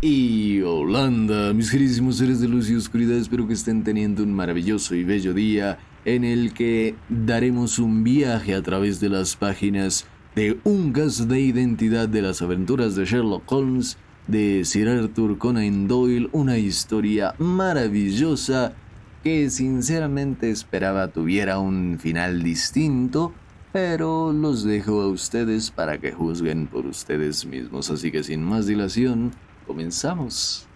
Y Holanda, mis queridísimos seres de luz y oscuridad, espero que estén teniendo un maravilloso y bello día en el que daremos un viaje a través de las páginas de Un caso de identidad de las aventuras de Sherlock Holmes, de Sir Arthur Conan Doyle, una historia maravillosa que sinceramente esperaba tuviera un final distinto, pero los dejo a ustedes para que juzguen por ustedes mismos, así que sin más dilación, comenzamos.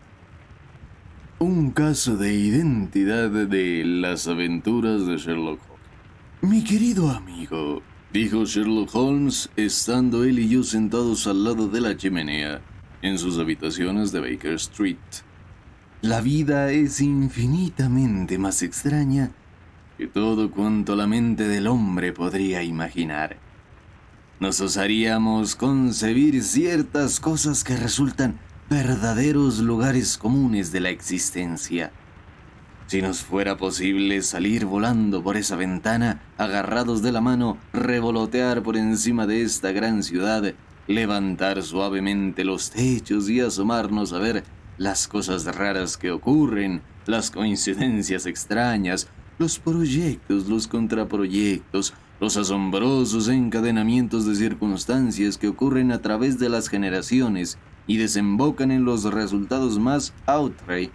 Un caso de identidad de las aventuras de Sherlock Holmes. Mi querido amigo, dijo Sherlock Holmes, estando él y yo sentados al lado de la chimenea, en sus habitaciones de Baker Street. La vida es infinitamente más extraña que todo cuanto la mente del hombre podría imaginar. Nos osaríamos concebir ciertas cosas que resultan verdaderos lugares comunes de la existencia. Si nos fuera posible salir volando por esa ventana, agarrados de la mano, revolotear por encima de esta gran ciudad, levantar suavemente los techos y asomarnos a ver las cosas raras que ocurren, las coincidencias extrañas, los proyectos, los contraproyectos, los asombrosos encadenamientos de circunstancias que ocurren a través de las generaciones y desembocan en los resultados más outre,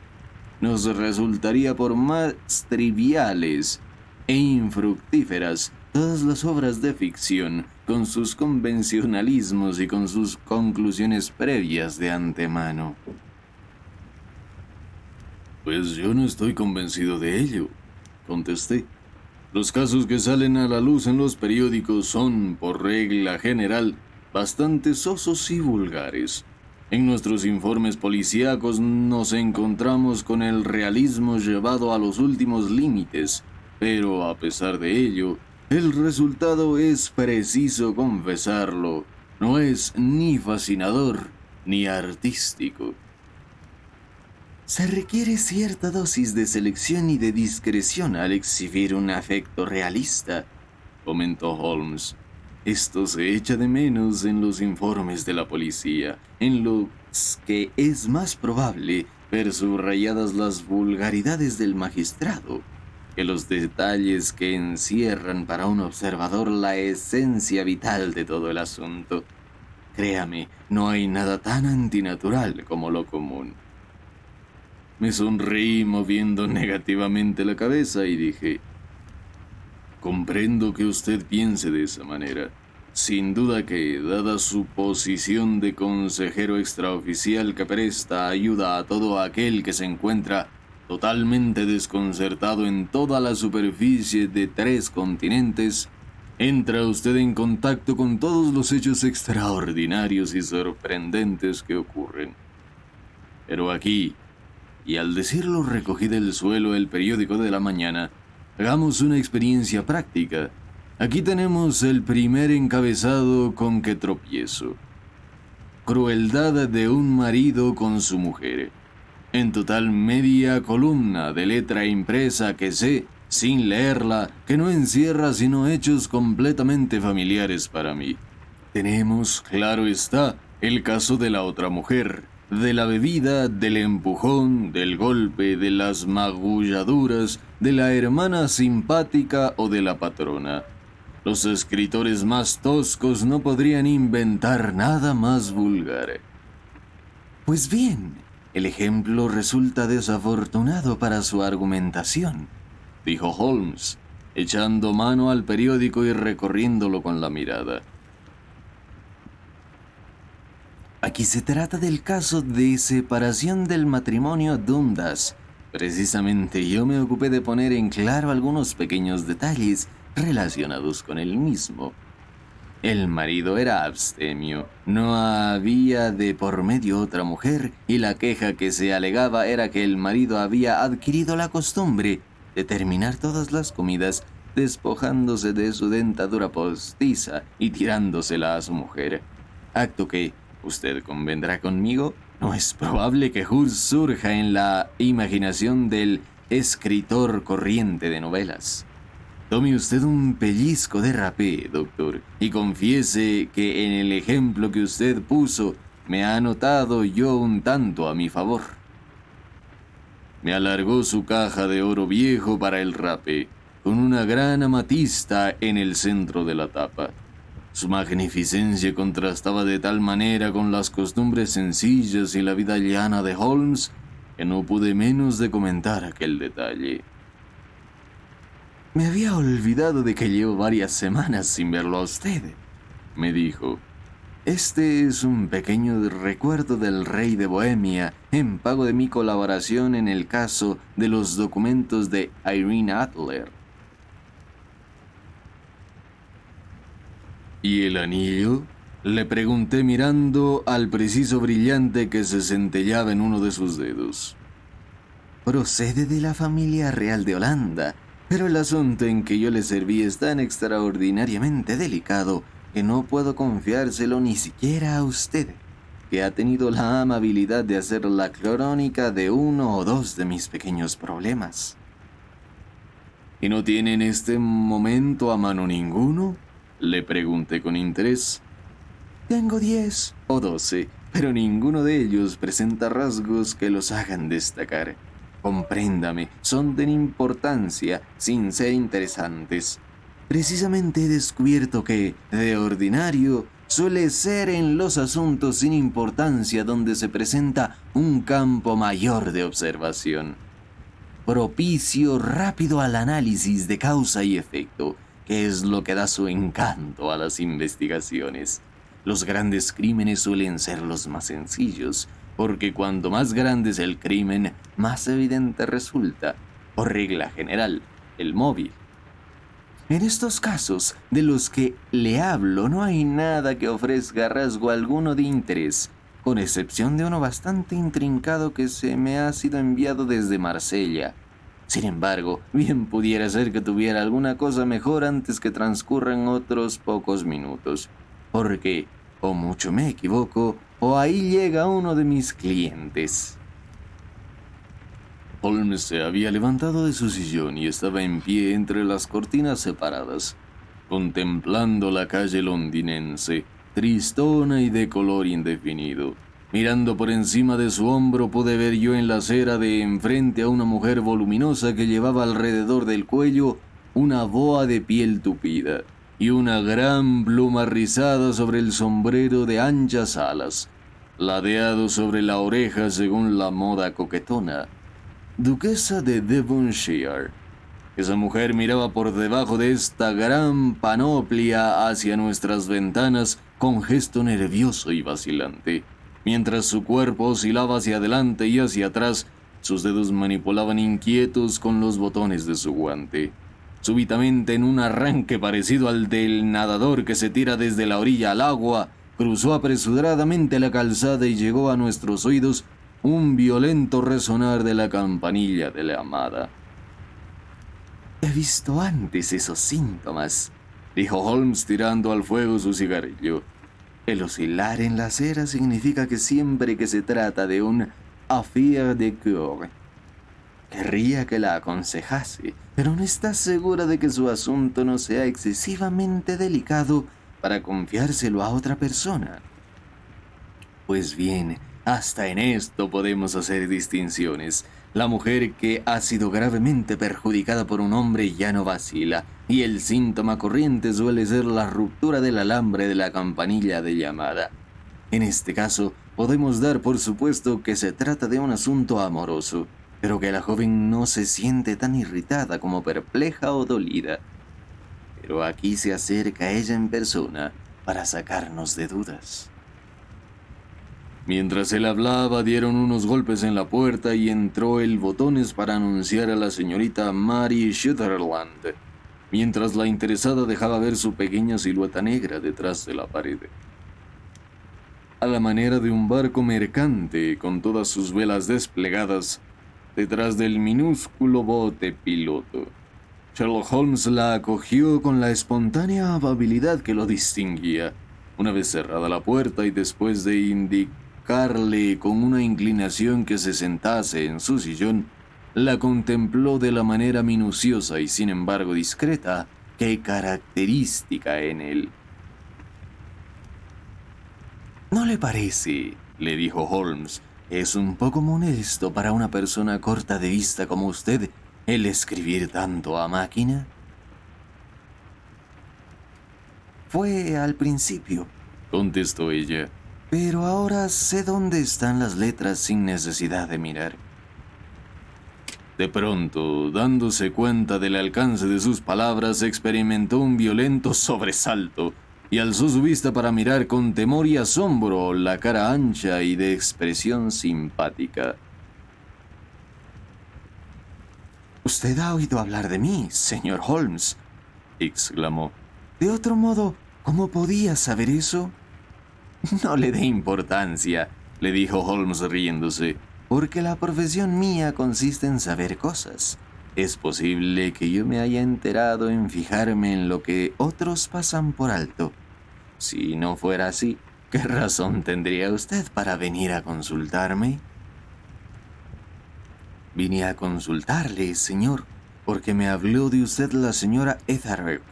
nos resultaría por más triviales e infructíferas todas las obras de ficción, con sus convencionalismos y con sus conclusiones previas de antemano. Pues yo no estoy convencido de ello, contesté. Los casos que salen a la luz en los periódicos son, por regla general, bastante sosos y vulgares. En nuestros informes policíacos nos encontramos con el realismo llevado a los últimos límites, pero a pesar de ello, el resultado es preciso confesarlo, no es ni fascinador ni artístico. Se requiere cierta dosis de selección y de discreción al exhibir un afecto realista, comentó Holmes. Esto se echa de menos en los informes de la policía, en los que es más probable ver subrayadas las vulgaridades del magistrado que los detalles que encierran para un observador la esencia vital de todo el asunto. Créame, no hay nada tan antinatural como lo común. Me sonreí moviendo negativamente la cabeza y dije: comprendo que usted piense de esa manera. Sin duda que, dada su posición de consejero extraoficial que presta ayuda a todo aquel que se encuentra totalmente desconcertado en toda la superficie de 3 continentes, entra usted en contacto con todos los hechos extraordinarios y sorprendentes que ocurren. Pero aquí, y al decirlo recogí del suelo el periódico de la mañana, hagamos una experiencia práctica. Aquí tenemos el primer encabezado con que tropiezo. Crueldad de un marido con su mujer. En total media columna de letra impresa que sé, sin leerla, que no encierra sino hechos completamente familiares para mí. Tenemos, claro está, el caso de la otra mujer, de la bebida, del empujón, del golpe, de las magulladuras, de la hermana simpática o de la patrona. Los escritores más toscos no podrían inventar nada más vulgar. Pues bien, el ejemplo resulta desafortunado para su argumentación, dijo Holmes, echando mano al periódico y recorriéndolo con la mirada. Aquí se trata del caso de separación del matrimonio Dundas. Precisamente yo me ocupé de poner en claro algunos pequeños detalles relacionados con el mismo. El marido era abstemio, no había de por medio otra mujer, y la queja que se alegaba era que el marido había adquirido la costumbre de terminar todas las comidas despojándose de su dentadura postiza y tirándosela a su mujer. Acto que, usted convendrá conmigo, no es probable que surja en la imaginación del escritor corriente de novelas. Tome usted un pellizco de rapé, doctor, y confiese que en el ejemplo que usted puso me ha notado yo un tanto a mi favor. Me alargó su caja de oro viejo para el rape, con una gran amatista en el centro de la tapa. Su magnificencia contrastaba de tal manera con las costumbres sencillas y la vida llana de Holmes que no pude menos de comentar aquel detalle. «Me había olvidado de que llevo varias semanas sin verlo a usted», me dijo. «Este es un pequeño recuerdo del rey de Bohemia en pago de mi colaboración en el caso de los documentos de Irene Adler». «¿Y el anillo?», le pregunté mirando al preciso brillante que se centellaba en uno de sus dedos. «Procede de la familia real de Holanda, pero el asunto en que yo le serví es tan extraordinariamente delicado que no puedo confiárselo ni siquiera a usted, que ha tenido la amabilidad de hacer la crónica de uno o dos de mis pequeños problemas». «¿Y no tiene en este momento a mano ninguno?», le pregunté con interés. «Tengo 10 o 12, pero ninguno de ellos presenta rasgos que los hagan destacar. Compréndame, son de importancia sin ser interesantes. Precisamente he descubierto que, de ordinario, suele ser en los asuntos sin importancia donde se presenta un campo mayor de observación, propicio rápido al análisis de causa y efecto, que es lo que da su encanto a las investigaciones. Los grandes crímenes suelen ser los más sencillos, porque cuanto más grande es el crimen, más evidente resulta, por regla general, el móvil. En estos casos de los que le hablo no hay nada que ofrezca rasgo alguno de interés, con excepción de uno bastante intrincado que se me ha sido enviado desde Marsella. Sin embargo, bien pudiera ser que tuviera alguna cosa mejor antes que transcurran otros pocos minutos, porque, o mucho me equivoco, o ahí llega uno de mis clientes». Holmes se había levantado de su sillón y estaba en pie entre las cortinas separadas, contemplando la calle londinense, tristona y de color indefinido. Mirando por encima de su hombro pude ver yo en la acera de enfrente a una mujer voluminosa que llevaba alrededor del cuello una boa de piel tupida y una gran pluma rizada sobre el sombrero de anchas alas, ladeado sobre la oreja según la moda coquetona. Duquesa de Devonshire. Esa mujer miraba por debajo de esta gran panoplia hacia nuestras ventanas con gesto nervioso y vacilante. Mientras su cuerpo oscilaba hacia adelante y hacia atrás, sus dedos manipulaban inquietos con los botones de su guante. Súbitamente, en un arranque parecido al del nadador que se tira desde la orilla al agua, cruzó apresuradamente la calzada y llegó a nuestros oídos un violento resonar de la campanilla de la amada. «He visto antes esos síntomas», dijo Holmes tirando al fuego su cigarrillo. «El oscilar en la acera significa que siempre que se trata de un affaire de cœur. Querría que la aconsejase, pero no está segura de que su asunto no sea excesivamente delicado para confiárselo a otra persona». «Pues bien, hasta en esto podemos hacer distinciones. La mujer que ha sido gravemente perjudicada por un hombre ya no vacila, y el síntoma corriente suele ser la ruptura del alambre de la campanilla de llamada. En este caso, podemos dar por supuesto que se trata de un asunto amoroso, pero que la joven no se siente tan irritada como perpleja o dolida. Pero aquí se acerca ella en persona para sacarnos de dudas». Mientras él hablaba, dieron unos golpes en la puerta y entró el botones para anunciar a la señorita Mary Sutherland, mientras la interesada dejaba ver su pequeña silueta negra detrás de la pared. A la manera de un barco mercante, con todas sus velas desplegadas, detrás del minúsculo bote piloto. Sherlock Holmes la acogió con la espontánea amabilidad que lo distinguía. Una vez cerrada la puerta y después de indicarle con una inclinación que se sentase en su sillón, la contempló de la manera minuciosa y sin embargo discreta que característica en él. ¿No le parece?, le dijo Holmes. Es un poco molesto para una persona corta de vista como usted el escribir tanto a máquina. Fue al principio, contestó ella, pero ahora sé dónde están las letras sin necesidad de mirar. De pronto, dándose cuenta del alcance de sus palabras, experimentó un violento sobresalto y alzó su vista para mirar con temor y asombro la cara ancha y de expresión simpática. «Usted ha oído hablar de mí, señor Holmes», exclamó. «De otro modo, ¿cómo podía saber eso?» «No le dé importancia», le dijo Holmes riéndose, «porque la profesión mía consiste en saber cosas. Es posible que yo me haya enterado en fijarme en lo que otros pasan por alto. Si no fuera así, ¿qué razón tendría usted para venir a consultarme?» «Vine a consultarle, señor, porque me habló de usted la señora Etheridge,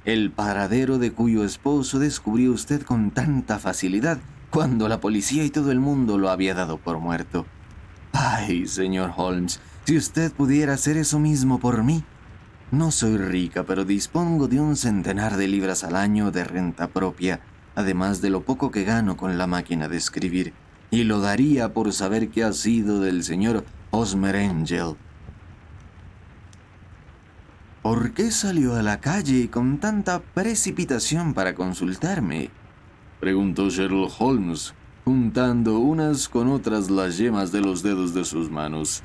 el paradero de cuyo esposo descubrió usted con tanta facilidad cuando la policía y todo el mundo lo había dado por muerto. Ay, señor Holmes, si usted pudiera hacer eso mismo por mí. No soy rica, pero dispongo de 100 de libras al año de renta propia, además de lo poco que gano con la máquina de escribir, y lo daría por saber qué ha sido del señor Hosmer Angel». «¿Por qué salió a la calle con tanta precipitación para consultarme?», preguntó Sherlock Holmes, juntando unas con otras las yemas de los dedos de sus manos,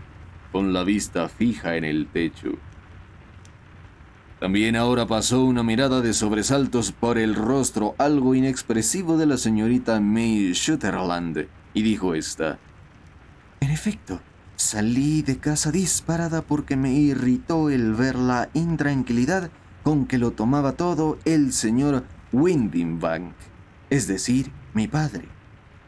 con la vista fija en el techo. También ahora pasó una mirada de sobresaltos por el rostro algo inexpresivo de la señorita May Sutherland, y dijo esta: «En efecto, salí de casa disparada porque me irritó el ver la intranquilidad con que lo tomaba todo el señor Windibank, es decir, mi padre.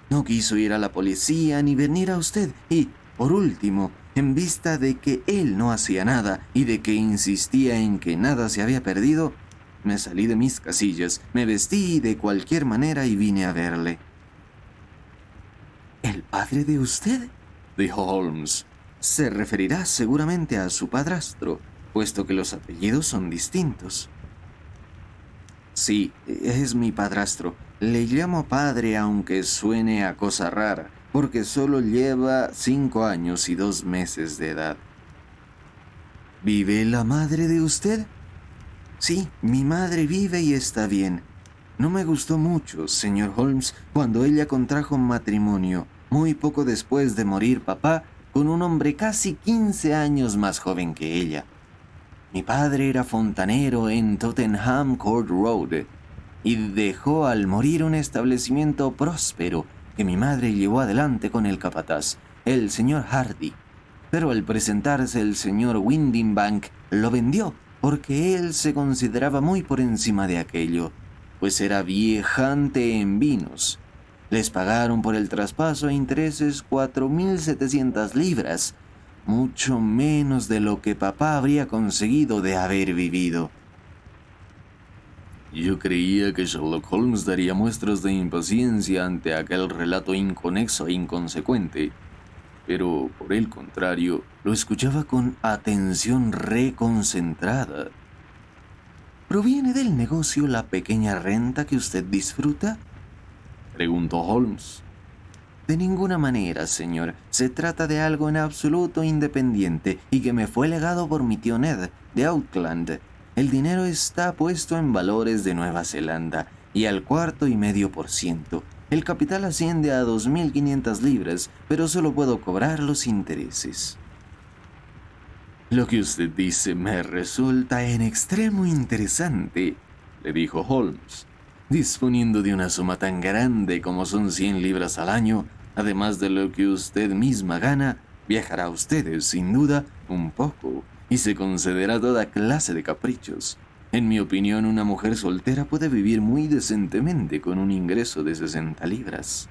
No quiso ir a la policía ni venir a usted y, por último, en vista de que él no hacía nada y de que insistía en que nada se había perdido, me salí de mis casillas, me vestí de cualquier manera y vine a verle». «¿El padre de usted?», dijo Holmes. «Se referirá seguramente a su padrastro, puesto que los apellidos son distintos». «Sí, es mi padrastro. Le llamo padre aunque suene a cosa rara, porque solo lleva 5 años y 2 meses de edad». «¿Vive la madre de usted?». «Sí, mi madre vive y está bien. No me gustó mucho, señor Holmes, cuando ella contrajo matrimonio, muy poco después de morir papá, con un hombre casi 15 años más joven que ella. Mi padre era fontanero en Tottenham Court Road y dejó al morir un establecimiento próspero que mi madre llevó adelante con el capataz, el señor Hardy. Pero al presentarse el señor Windibank lo vendió porque él se consideraba muy por encima de aquello, pues era viejante en vinos. Les pagaron por el traspaso a intereses 4.700 libras, mucho menos de lo que papá habría conseguido de haber vivido». Yo creía que Sherlock Holmes daría muestras de impaciencia ante aquel relato inconexo e inconsecuente, pero por el contrario, lo escuchaba con atención reconcentrada. «¿Proviene del negocio la pequeña renta que usted disfruta?», preguntó Holmes. «De ninguna manera, señor. Se trata de algo en absoluto independiente y que me fue legado por mi tío Ned, de Auckland. El dinero está puesto en valores de Nueva Zelanda y al 4,5%. El capital asciende a 2.500 libras, pero solo puedo cobrar los intereses». «Lo que usted dice me resulta en extremo interesante», le dijo Holmes. «Disponiendo de una suma tan grande como son 100 libras al año, además de lo que usted misma gana, viajará usted, sin duda, un poco, y se concederá toda clase de caprichos. En mi opinión, una mujer soltera puede vivir muy decentemente con un ingreso de 60 libras.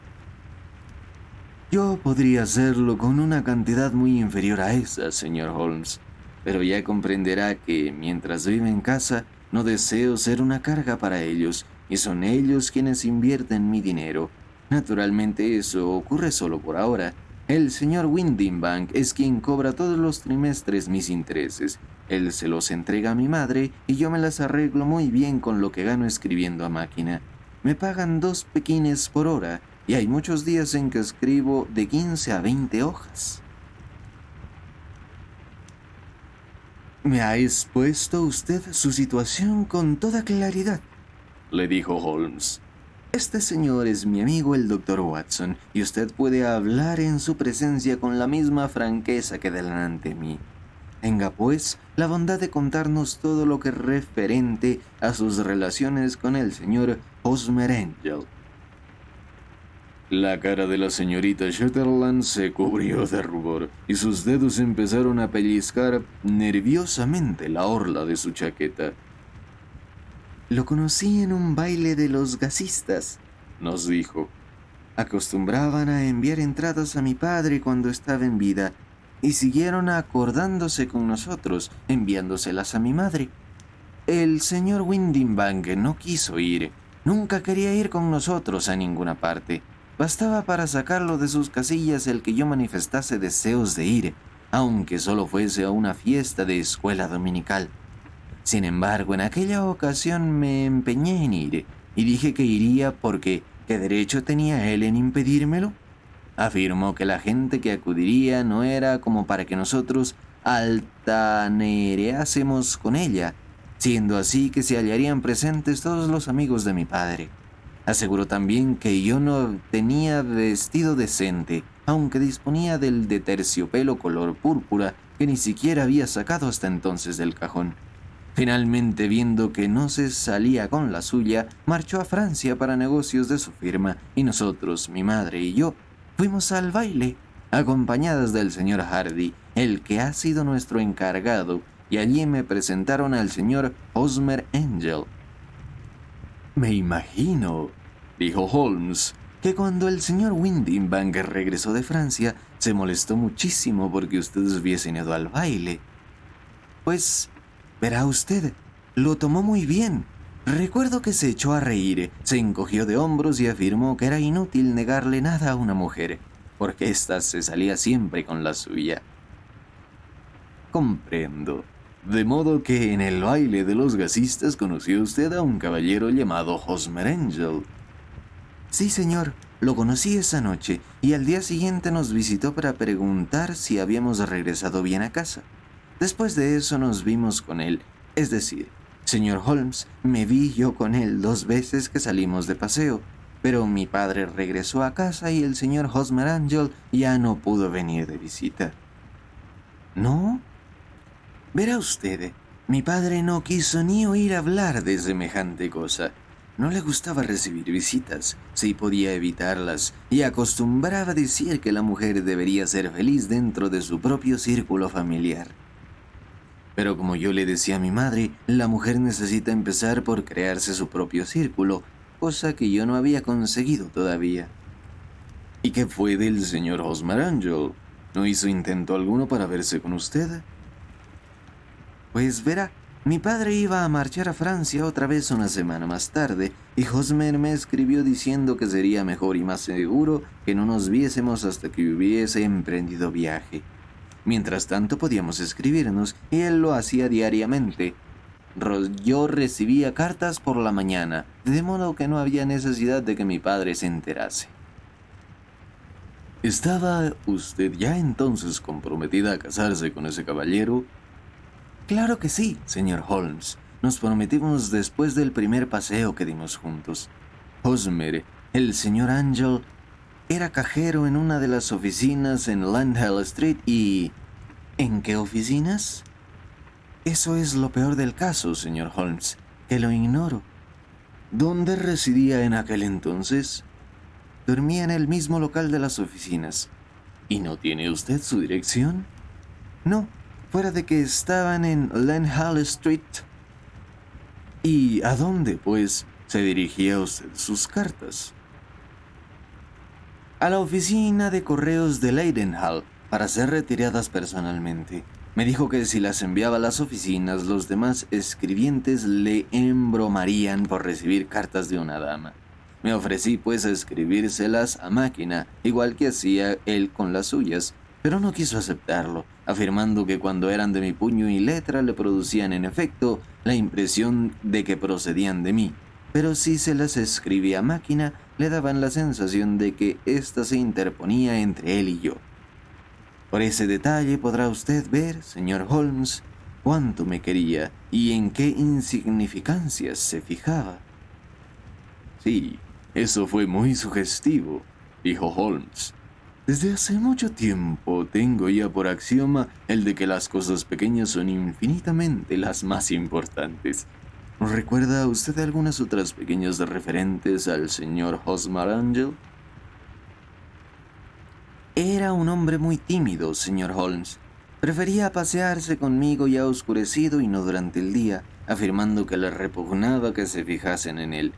Yo podría hacerlo con una cantidad muy inferior a esa, señor Holmes, pero ya comprenderá que, mientras vive en casa, no deseo ser una carga para ellos, y son ellos quienes invierten mi dinero. Naturalmente eso ocurre solo por ahora. El señor Windibank es quien cobra todos los trimestres mis intereses. Él se los entrega a mi madre y yo me las arreglo muy bien con lo que gano escribiendo a máquina. Me pagan 2 pekines por hora y hay muchos días en que escribo de 15 a 20 hojas. Me ha expuesto usted su situación con toda claridad, le dijo Holmes. Este señor es mi amigo el doctor Watson, y usted puede hablar en su presencia con la misma franqueza que delante de mí. Tenga, pues, la bondad de contarnos todo lo que es referente a sus relaciones con el señor Hosmer Angel. La cara de la señorita Sutherland se cubrió de rubor, y sus dedos empezaron a pellizcar nerviosamente la orla de su chaqueta. Lo conocí en un baile de los gasistas, nos dijo. Acostumbraban a enviar entradas a mi padre cuando estaba en vida, y siguieron acordándose con nosotros, enviándoselas a mi madre. El señor Windibank no quiso ir. Nunca quería ir con nosotros a ninguna parte. Bastaba para sacarlo de sus casillas el que yo manifestase deseos de ir, aunque solo fuese a una fiesta de escuela dominical. Sin embargo, en aquella ocasión me empeñé en ir, y dije que iría porque ¿qué derecho tenía él en impedírmelo? Afirmó que la gente que acudiría no era como para que nosotros altanereásemos con ella, siendo así que se hallarían presentes todos los amigos de mi padre. Aseguró también que yo no tenía vestido decente, aunque disponía del de terciopelo color púrpura que ni siquiera había sacado hasta entonces del cajón. Finalmente, viendo que no se salía con la suya, marchó a Francia para negocios de su firma, y nosotros, mi madre y yo, fuimos al baile, acompañadas del señor Hardy, el que ha sido nuestro encargado, y allí me presentaron al señor Hosmer Angel. Me imagino, dijo Holmes, que cuando el señor Windibank regresó de Francia, se molestó muchísimo porque ustedes hubiesen ido al baile. Pues, verá usted, lo tomó muy bien. Recuerdo que se echó a reír, se encogió de hombros y afirmó que era inútil negarle nada a una mujer, porque ésta se salía siempre con la suya. Comprendo. De modo que en el baile de los gasistas conoció usted a un caballero llamado Hosmer Angel. Sí, señor, lo conocí esa noche, y al día siguiente nos visitó para preguntar si habíamos regresado bien a casa. Después de eso nos vimos con él, es decir, señor Holmes, me vi yo con él 2 veces que salimos de paseo, pero mi padre regresó a casa y el señor Hosmer Angel ya no pudo venir de visita. ¿No? Verá usted, mi padre no quiso ni oír hablar de semejante cosa. No le gustaba recibir visitas, si podía evitarlas, y acostumbraba a decir que la mujer debería ser feliz dentro de su propio círculo familiar. Pero como yo le decía a mi madre, la mujer necesita empezar por crearse su propio círculo, cosa que yo no había conseguido todavía. ¿Y qué fue del señor Hosmer Angel? ¿No hizo intento alguno para verse con usted? Pues verá, mi padre iba a marchar a Francia otra vez una semana más tarde, y Hosmer me escribió diciendo que sería mejor y más seguro que no nos viésemos hasta que hubiese emprendido viaje. Mientras tanto podíamos escribirnos, y él lo hacía diariamente. Yo recibía cartas por la mañana, de modo que no había necesidad de que mi padre se enterase. ¿Estaba usted ya entonces comprometida a casarse con ese caballero? Claro que sí, señor Holmes. Nos prometimos después del primer paseo que dimos juntos. Hosmer, el señor Angel, era cajero en una de las oficinas en Landhill Street y... ¿En qué oficinas? Eso es lo peor del caso, señor Holmes, que lo ignoro. ¿Dónde residía en aquel entonces? Dormía en el mismo local de las oficinas. ¿Y no tiene usted su dirección? No, fuera de que estaban en Landhill Street. ¿Y a dónde, pues, se dirigía usted sus cartas? A la oficina de correos de Leadenhall para ser retiradas personalmente. Me dijo que si las enviaba a las oficinas, los demás escribientes le embromarían por recibir cartas de una dama. Me ofrecí pues a escribírselas a máquina, igual que hacía él con las suyas, pero no quiso aceptarlo, afirmando que cuando eran de mi puño y letra le producían en efecto la impresión de que procedían de mí, pero si se las escribía a máquina le daban la sensación de que ésta se interponía entre él y yo. Por ese detalle podrá usted ver, señor Holmes, cuánto me quería y en qué insignificancias se fijaba. Sí, eso fue muy sugestivo, dijo Holmes. Desde hace mucho tiempo tengo ya por axioma el de que las cosas pequeñas son infinitamente las más importantes. ¿Recuerda usted algunas otras pequeñas referentes al señor Hosmer Angel? Era un hombre muy tímido, señor Holmes. Prefería pasearse conmigo ya oscurecido y no durante el día, afirmando que le repugnaba que se fijasen en él.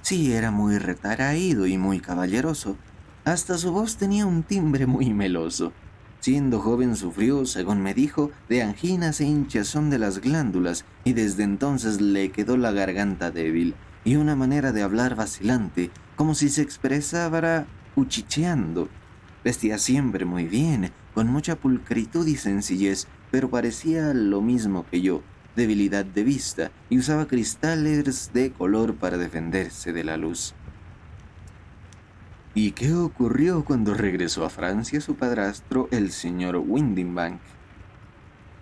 Sí, era muy retraído y muy caballeroso. Hasta su voz tenía un timbre muy meloso. Siendo joven sufrió, según me dijo, de anginas e hinchazón de las glándulas y desde entonces le quedó la garganta débil y una manera de hablar vacilante, como si se expresara cuchicheando. Vestía siempre muy bien, con mucha pulcritud y sencillez, pero parecía lo mismo que yo, debilidad de vista, y usaba cristales de color para defenderse de la luz. ¿Y qué ocurrió cuando regresó a Francia su padrastro, el señor Windibank?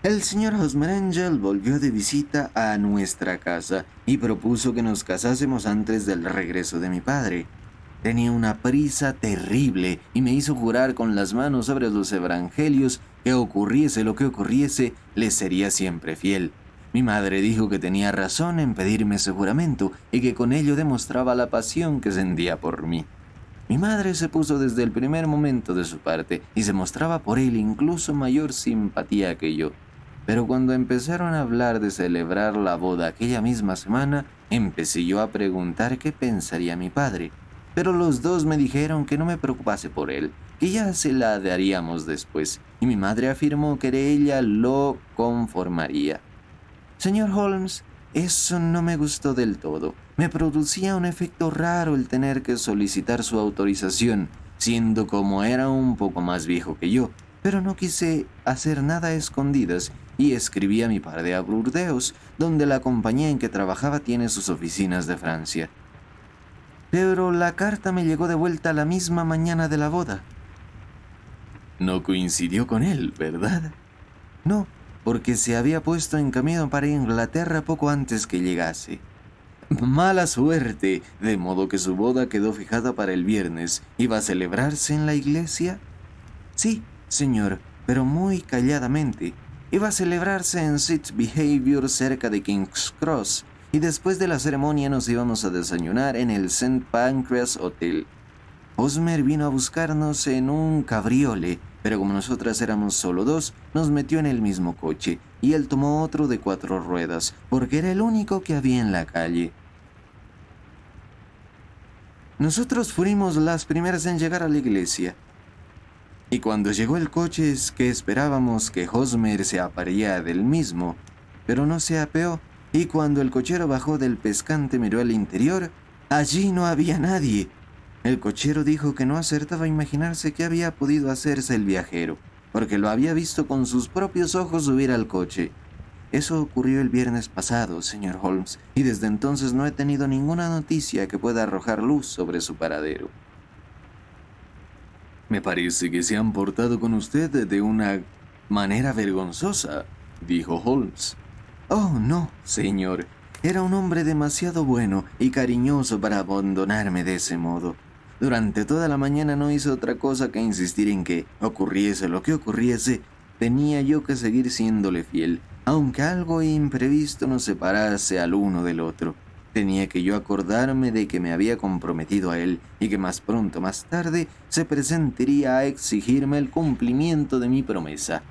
El señor Hosmerangel volvió de visita a nuestra casa y propuso que nos casásemos antes del regreso de mi padre. Tenía una prisa terrible y me hizo jurar con las manos sobre los evangelios que ocurriese lo que ocurriese, le sería siempre fiel. Mi madre dijo que tenía razón en pedirme ese juramento y que con ello demostraba la pasión que sentía por mí. Mi madre se puso desde el primer momento de su parte y se mostraba por él incluso mayor simpatía que yo. Pero cuando empezaron a hablar de celebrar la boda aquella misma semana, empecé yo a preguntar qué pensaría mi padre. Pero los dos me dijeron que no me preocupase por él, que ya se la daríamos después, y mi madre afirmó que ella lo conformaría. Señor Holmes, eso no me gustó del todo. Me producía un efecto raro el tener que solicitar su autorización, siendo como era un poco más viejo que yo, pero no quise hacer nada a escondidas y escribí a mi padre a Burdeos, donde la compañía en que trabajaba tiene sus oficinas de Francia. Pero la carta me llegó de vuelta la misma mañana de la boda. No coincidió con él, ¿verdad? No, porque se había puesto en camino para Inglaterra poco antes que llegase. Mala suerte, de modo que su boda quedó fijada para el viernes. ¿Iba a celebrarse en la iglesia? Sí, señor, pero muy calladamente. Iba a celebrarse en St. Behavior cerca de King's Cross, y después de la ceremonia nos íbamos a desayunar en el St. Pancras Hotel. Hosmer vino a buscarnos en un cabriole, pero como nosotras éramos solo dos, nos metió en el mismo coche, y él tomó otro de 4 ruedas, porque era el único que había en la calle. Nosotros fuimos las primeras en llegar a la iglesia. Y cuando llegó el coche es que esperábamos que Hosmer se apeara del mismo, pero no se apeó, y cuando el cochero bajó del pescante miró al interior, allí no había nadie. El cochero dijo que no acertaba a imaginarse qué había podido hacerse el viajero, porque lo había visto con sus propios ojos subir al coche. Eso ocurrió el viernes pasado, señor Holmes, y desde entonces no he tenido ninguna noticia que pueda arrojar luz sobre su paradero. Me parece que se han portado con usted de una manera vergonzosa, dijo Holmes. Oh, no, señor. Era un hombre demasiado bueno y cariñoso para abandonarme de ese modo. Durante toda la mañana no hizo otra cosa que insistir en que, ocurriese lo que ocurriese, tenía yo que seguir siéndole fiel, aunque algo imprevisto nos separase al uno del otro. Tenía que yo acordarme de que me había comprometido a él y que más pronto más tarde se presentaría a exigirme el cumplimiento de mi promesa.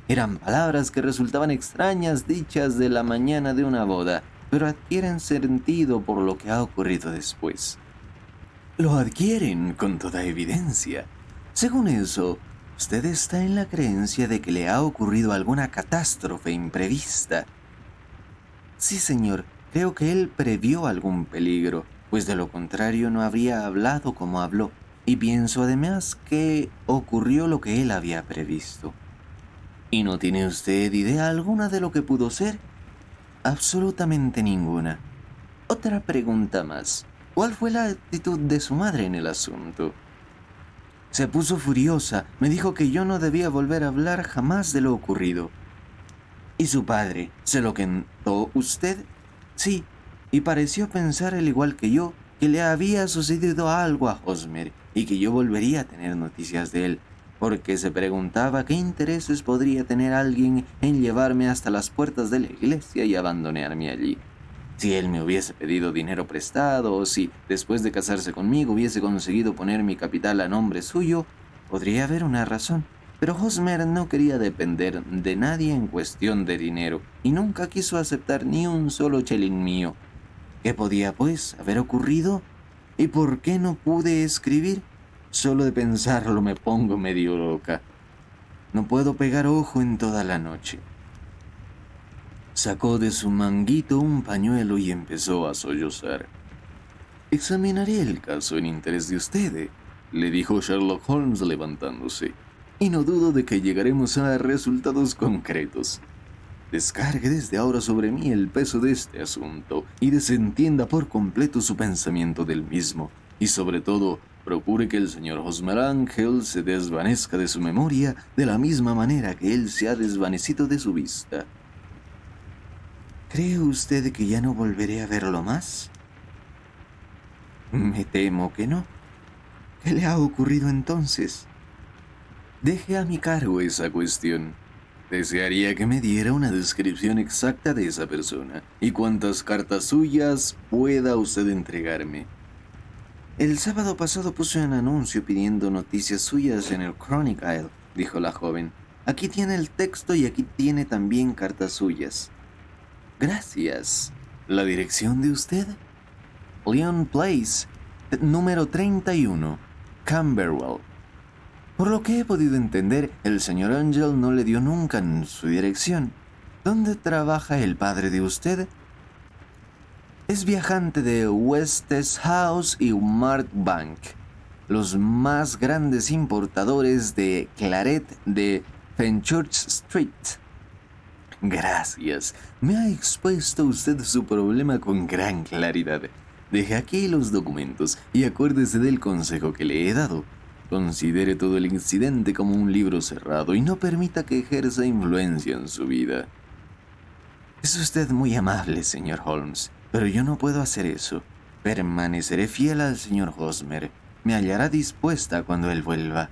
Eran palabras que resultaban extrañas dichas de la mañana de una boda, pero adquieren sentido por lo que ha ocurrido después. Lo adquieren con toda evidencia. Según eso, usted está en la creencia de que le ha ocurrido alguna catástrofe imprevista. Sí, señor, creo que él previó algún peligro. pues de lo contrario no habría hablado como habló, y pienso además que ocurrió lo que él había previsto. ¿Y no tiene usted idea alguna de lo que pudo ser? Absolutamente ninguna. Otra pregunta más. ¿Cuál fue la actitud de su madre en el asunto? Se puso furiosa, me dijo que yo no debía volver a hablar jamás de lo ocurrido. ¿Y su padre? ¿Se lo contó usted? Sí, y pareció pensar al igual que yo, que le había sucedido algo a Hosmer y que yo volvería a tener noticias de él, porque se preguntaba qué intereses podría tener alguien en llevarme hasta las puertas de la iglesia y abandonarme allí. Si él me hubiese pedido dinero prestado o si, después de casarse conmigo, hubiese conseguido poner mi capital a nombre suyo, podría haber una razón. Pero Hosmer no quería depender de nadie en cuestión de dinero y nunca quiso aceptar ni un solo chelín mío. ¿Qué podía, pues, haber ocurrido? ¿Y por qué no pude escribir? Solo de pensarlo me pongo medio loca. No puedo pegar ojo en toda la noche. Sacó de su manguito un pañuelo y empezó a sollozar. «Examinaré el caso en interés de usted», le dijo Sherlock Holmes levantándose, «y no dudo de que llegaremos a resultados concretos. Descargue desde ahora sobre mí el peso de este asunto y desentienda por completo su pensamiento del mismo, y sobre todo, procure que el señor Hosmer Ángel se desvanezca de su memoria de la misma manera que él se ha desvanecido de su vista». ¿Cree usted que ya no volveré a verlo más? Me temo que no. ¿Qué le ha ocurrido entonces? Deje a mi cargo esa cuestión. Desearía que me diera una descripción exacta de esa persona y cuántas cartas suyas pueda usted entregarme. El sábado pasado puse un anuncio pidiendo noticias suyas en el Chronicle, dijo la joven. Aquí tiene el texto y aquí tiene también cartas suyas. Gracias. ¿La dirección de usted? Leon Place, número 31, Camberwell. Por lo que he podido entender, el señor Angel no le dio nunca su dirección. ¿Dónde trabaja el padre de usted? Es viajante de Westes House y Markbank, los más grandes importadores de claret de Fenchurch Street. Gracias. Me ha expuesto usted su problema con gran claridad. Deje aquí los documentos y acuérdese del consejo que le he dado. Considere todo el incidente como un libro cerrado y no permita que ejerza influencia en su vida. Es usted muy amable, señor Holmes, pero yo no puedo hacer eso. Permaneceré fiel al señor Hosmer. Me hallará dispuesta cuando él vuelva.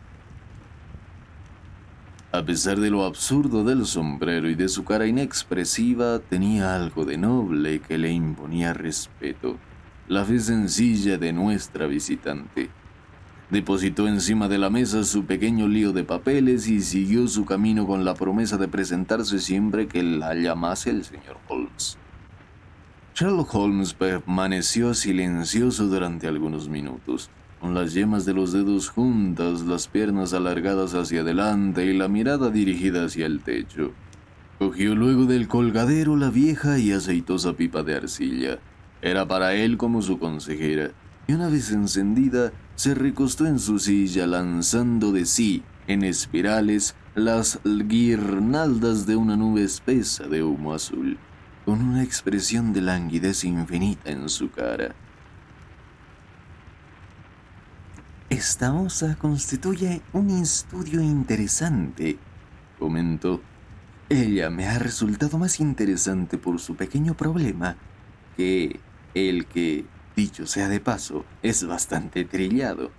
A pesar de lo absurdo del sombrero y de su cara inexpresiva, tenía algo de noble que le imponía respeto. La fe sencilla de nuestra visitante. Depositó encima de la mesa su pequeño lío de papeles y siguió su camino con la promesa de presentarse siempre que la llamase el señor Holmes. Sherlock Holmes permaneció silencioso durante algunos minutos, con las yemas de los dedos juntas, las piernas alargadas hacia adelante y la mirada dirigida hacia el techo. Cogió luego del colgadero la vieja y aceitosa pipa de arcilla. Era para él como su consejera, y una vez encendida, se recostó en su silla lanzando de sí, en espirales, las guirnaldas de una nube espesa de humo azul, con una expresión de languidez infinita en su cara. Esta osa constituye un estudio interesante, comentó. Ella me ha resultado más interesante por su pequeño problema que el que, dicho sea de paso, es bastante trillado.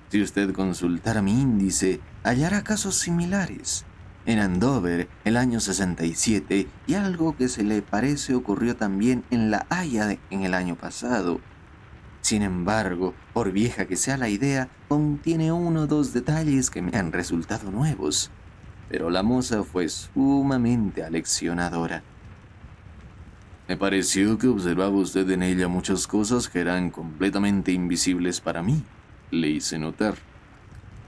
Si usted consultara mi índice, hallará casos similares. En Andover, el año 67, y algo que se le parece ocurrió también en La Haya en el año pasado. Sin embargo, por vieja que sea la idea, contiene uno o dos detalles que me han resultado nuevos. Pero la moza fue sumamente aleccionadora. Me pareció que observaba usted en ella muchas cosas que eran completamente invisibles para mí, le hice notar.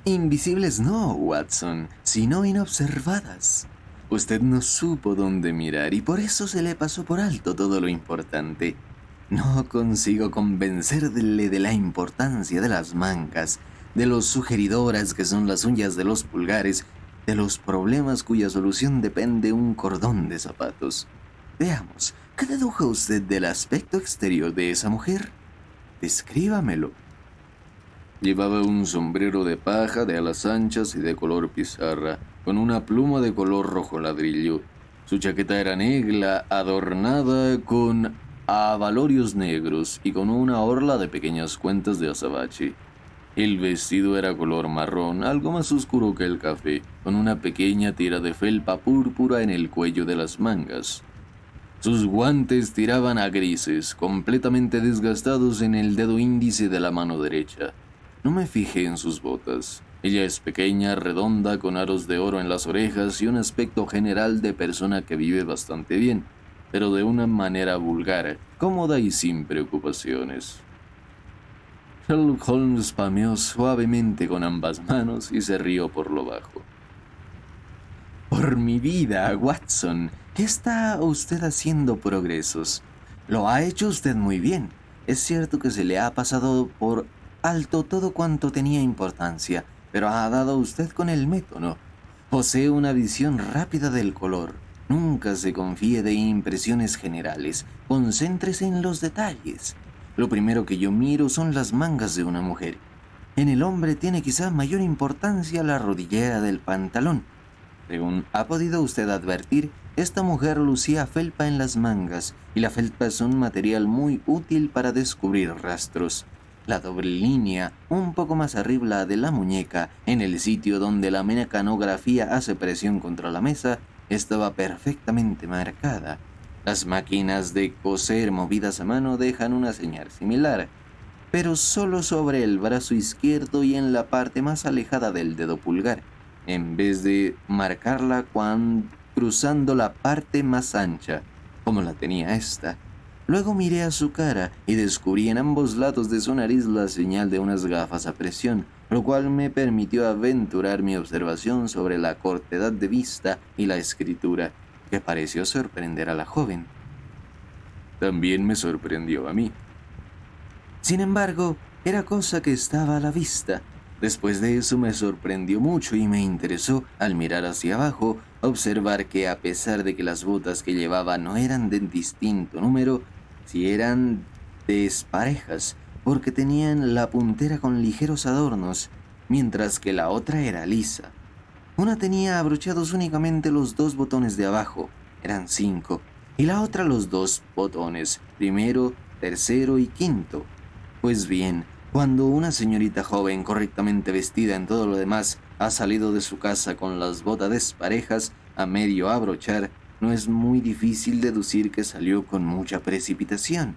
Invisibles no, Watson, sino inobservadas. Usted no supo dónde mirar y por eso se le pasó por alto todo lo importante. No consigo convencerle de la importancia de las mangas, de lo sugeridoras que son las uñas de los pulgares, de los problemas cuya solución depende un cordón de zapatos. Veamos, ¿qué dedujo usted del aspecto exterior de esa mujer? Descríbamelo. Llevaba un sombrero de paja de alas anchas y de color pizarra, con una pluma de color rojo ladrillo. Su chaqueta era negra, adornada con abalorios negros y con una orla de pequeñas cuentas de azabache. El vestido era color marrón, algo más oscuro que el café, con una pequeña tira de felpa púrpura en el cuello de las mangas. Sus guantes tiraban a grises, completamente desgastados en el dedo índice de la mano derecha. No me fijé en sus botas. Ella es pequeña, redonda, con aros de oro en las orejas y un aspecto general de persona que vive bastante bien, pero de una manera vulgar, cómoda y sin preocupaciones. Sherlock Holmes pameó suavemente con ambas manos y se rió por lo bajo. Por mi vida, Watson, está usted haciendo progresos. Lo ha hecho usted muy bien. Es cierto que se le ha pasado por alto todo cuanto tenía importancia, pero ha dado usted con el método. Posee una visión rápida del color. Nunca se confíe de impresiones generales. Concéntrese en los detalles. Lo primero que yo miro son las mangas de una mujer. En el hombre tiene quizá mayor importancia la rodillera del pantalón. Según ha podido usted advertir, esta mujer lucía felpa en las mangas, y la felpa es un material muy útil para descubrir rastros. La doble línea, un poco más arriba de la muñeca, en el sitio donde la mecanografía hace presión contra la mesa, estaba perfectamente marcada. Las máquinas de coser movidas a mano dejan una señal similar, pero solo sobre el brazo izquierdo y en la parte más alejada del dedo pulgar, en vez de marcarla cruzando la parte más ancha, como la tenía esta. Luego miré a su cara y descubrí en ambos lados de su nariz la señal de unas gafas a presión, lo cual me permitió aventurar mi observación sobre la cortedad de vista y la escritura, que pareció sorprender a la joven. También me sorprendió a mí. Sin embargo, era cosa que estaba a la vista. Después de eso me sorprendió mucho y me interesó, al mirar hacia abajo, observar que a pesar de que las botas que llevaba no eran de distinto número, sí eran desparejas, porque tenían la puntera con ligeros adornos, mientras que la otra era lisa. Una tenía abrochados únicamente los 2 botones de abajo, eran 5, y la otra los 2 botones, primero, tercero y quinto. Pues bien, cuando una señorita joven correctamente vestida en todo lo demás ha salido de su casa con las botas desparejas a medio abrochar, no es muy difícil deducir que salió con mucha precipitación.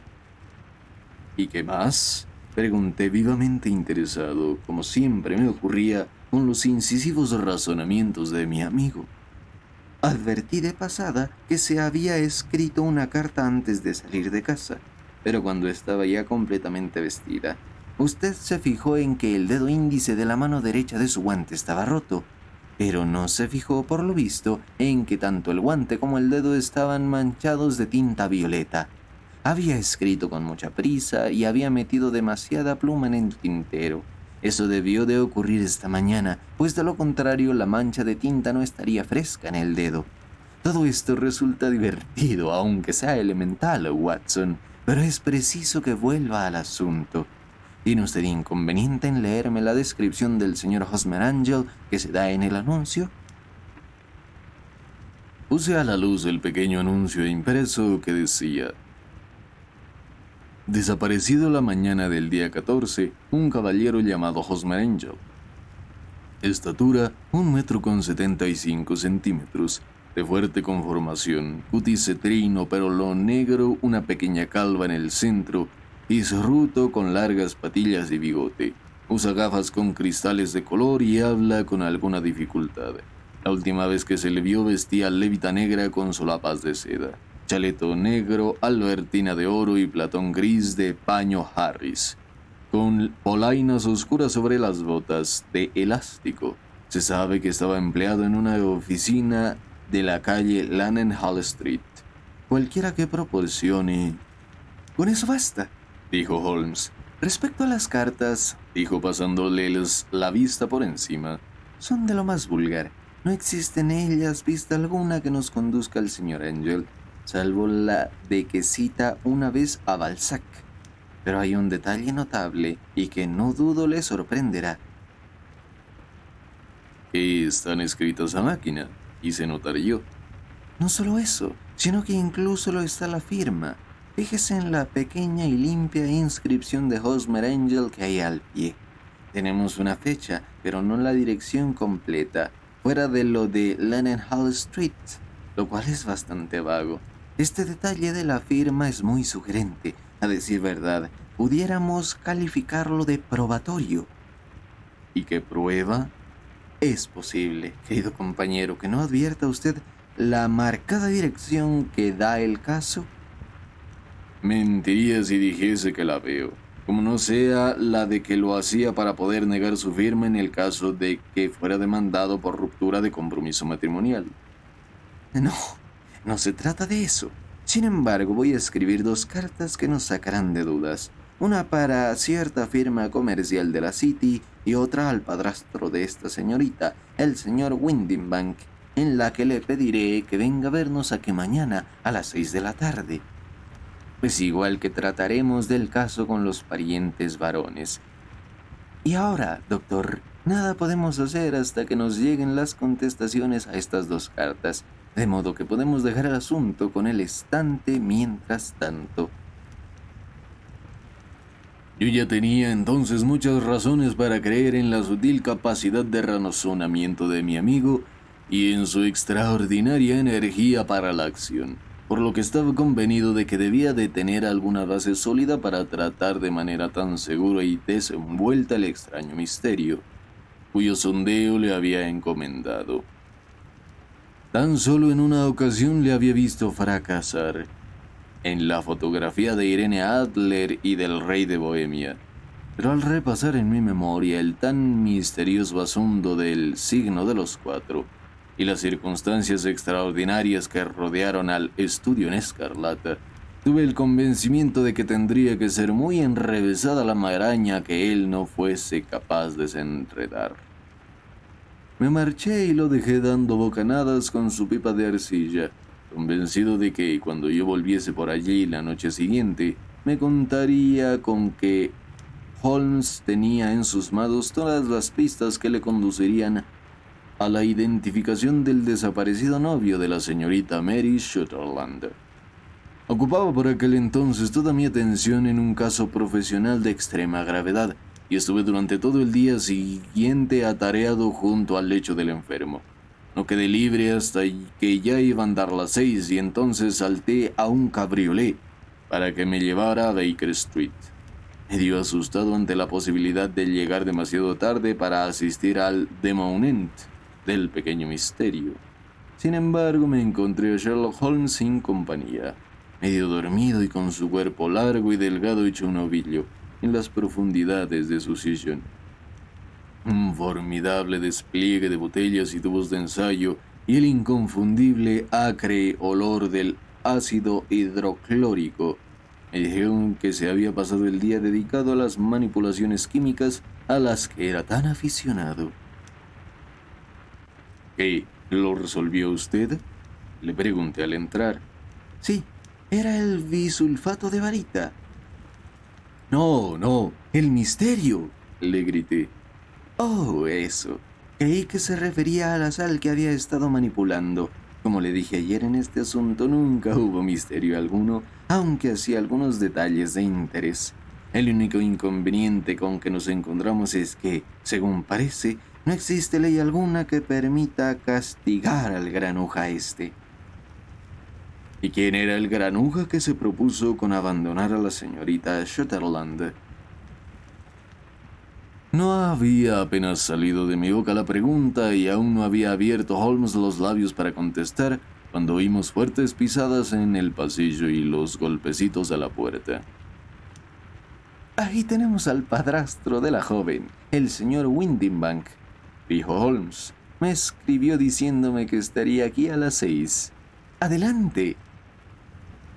¿Y qué más?, pregunté vivamente interesado, como siempre me ocurría con los incisivos razonamientos de mi amigo. Advertí de pasada que se había escrito una carta antes de salir de casa, pero cuando estaba ya completamente vestida, usted se fijó en que el dedo índice de la mano derecha de su guante estaba roto, pero no se fijó, por lo visto, en que tanto el guante como el dedo estaban manchados de tinta violeta. Había escrito con mucha prisa y había metido demasiada pluma en el tintero. Eso debió de ocurrir esta mañana, pues de lo contrario la mancha de tinta no estaría fresca en el dedo. Todo esto resulta divertido, aunque sea elemental, Watson, pero es preciso que vuelva al asunto. ¿Tiene usted inconveniente en leerme la descripción del señor Hosmer Angel que se da en el anuncio? Puse a la luz el pequeño anuncio impreso que decía: desaparecido la mañana del día 14, un caballero llamado Hosmer Angel. Estatura, 1,75 m, de fuerte conformación, cutis cetrino, pelo negro, una pequeña calva en el centro, disruto con largas patillas y bigote. Usa gafas con cristales de color y habla con alguna dificultad. La última vez que se le vio vestía levita negra con solapas de seda, chaleto negro, albertina de oro y platón gris de paño Harris, con polainas oscuras sobre las botas de elástico. Se sabe que estaba empleado en una oficina de la calle Lanenhall Street. Cualquiera que proporcione Con eso basta, dijo Holmes. Respecto a las cartas, dijo pasándoles la vista por encima, son de lo más vulgar. No existe en ellas pista alguna que nos conduzca al señor Angel, salvo la de que cita una vez a Balzac. Pero hay un detalle notable y que no dudo le sorprenderá. Que están escritas a máquina, hice notar yo. No solo eso, sino que incluso lo está la firma. Fíjese en la pequeña y limpia inscripción de Hosmer Angel que hay al pie. Tenemos una fecha, pero no la dirección completa, fuera de lo de Leadenhall Street, lo cual es bastante vago. Este detalle de la firma es muy sugerente. A decir verdad, pudiéramos calificarlo de probatorio. ¿Y qué prueba? Es posible, querido compañero, que no advierta usted la marcada dirección que da el caso. Mentiría si dijese que la veo, como no sea la de que lo hacía para poder negar su firma en el caso de que fuera demandado por ruptura de compromiso matrimonial. No se trata de eso. Sin embargo, voy a escribir 2 cartas que nos sacarán de dudas. Una para cierta firma comercial de la City y otra al padrastro de esta señorita, el señor Windibank, en la que le pediré que venga a vernos aquí mañana a las 6 de la tarde. Pues igual que trataremos del caso con los parientes varones. Y ahora, doctor, nada podemos hacer hasta que nos lleguen las contestaciones a estas 2 cartas, de modo que podemos dejar el asunto con el estante mientras tanto. Yo ya tenía entonces muchas razones para creer en la sutil capacidad de razonamiento de mi amigo y en su extraordinaria energía para la acción, por lo que estaba convenido de que debía de tener alguna base sólida para tratar de manera tan segura y desenvuelta el extraño misterio, cuyo sondeo le había encomendado. Tan solo en una ocasión le había visto fracasar, en la fotografía de Irene Adler y del rey de Bohemia, pero al repasar en mi memoria el tan misterioso asunto del signo de los 4 y las circunstancias extraordinarias que rodearon al estudio en escarlata, tuve el convencimiento de que tendría que ser muy enrevesada la maraña que él no fuese capaz de desenredar. Me marché y lo dejé dando bocanadas con su pipa de arcilla, convencido de que cuando yo volviese por allí la noche siguiente, me contaría con que Holmes tenía en sus manos todas las pistas que le conducirían a la identificación del desaparecido novio de la señorita Mary Sutherland. Ocupaba por aquel entonces toda mi atención en un caso profesional de extrema gravedad, y estuve durante todo el día siguiente atareado junto al lecho del enfermo. No quedé libre hasta que ya iban a dar las 6 y entonces salté a un cabriolé para que me llevara a Baker Street. Medio asustado ante la posibilidad de llegar demasiado tarde para asistir al dénouement del pequeño misterio. Sin embargo, me encontré a Sherlock Holmes sin compañía, medio dormido y con su cuerpo largo y delgado hecho un ovillo en las profundidades de su sillón. Un formidable despliegue de botellas y tubos de ensayo y el inconfundible acre olor del ácido hidroclórico me dijeron que se había pasado el día dedicado a las manipulaciones químicas a las que era tan aficionado. ¿Qué? ¿Lo resolvió usted?, le pregunté al entrar. Sí, era el bisulfato de varita. No, el misterio, le grité. Oh, eso. Creí que se refería a la sal que había estado manipulando. Como le dije ayer, en este asunto nunca hubo misterio alguno, aunque hacía algunos detalles de interés. El único inconveniente con que nos encontramos es que, según parece, no existe ley alguna que permita castigar al granuja este. ¿Y quién era el granuja que se propuso con abandonar a la señorita Sutherland? No había apenas salido de mi boca la pregunta y aún no había abierto Holmes los labios para contestar cuando oímos fuertes pisadas en el pasillo y los golpecitos a la puerta. Ahí tenemos al padrastro de la joven, el señor Windibank, dijo Holmes. Me escribió diciéndome que estaría aquí a las 6. Adelante.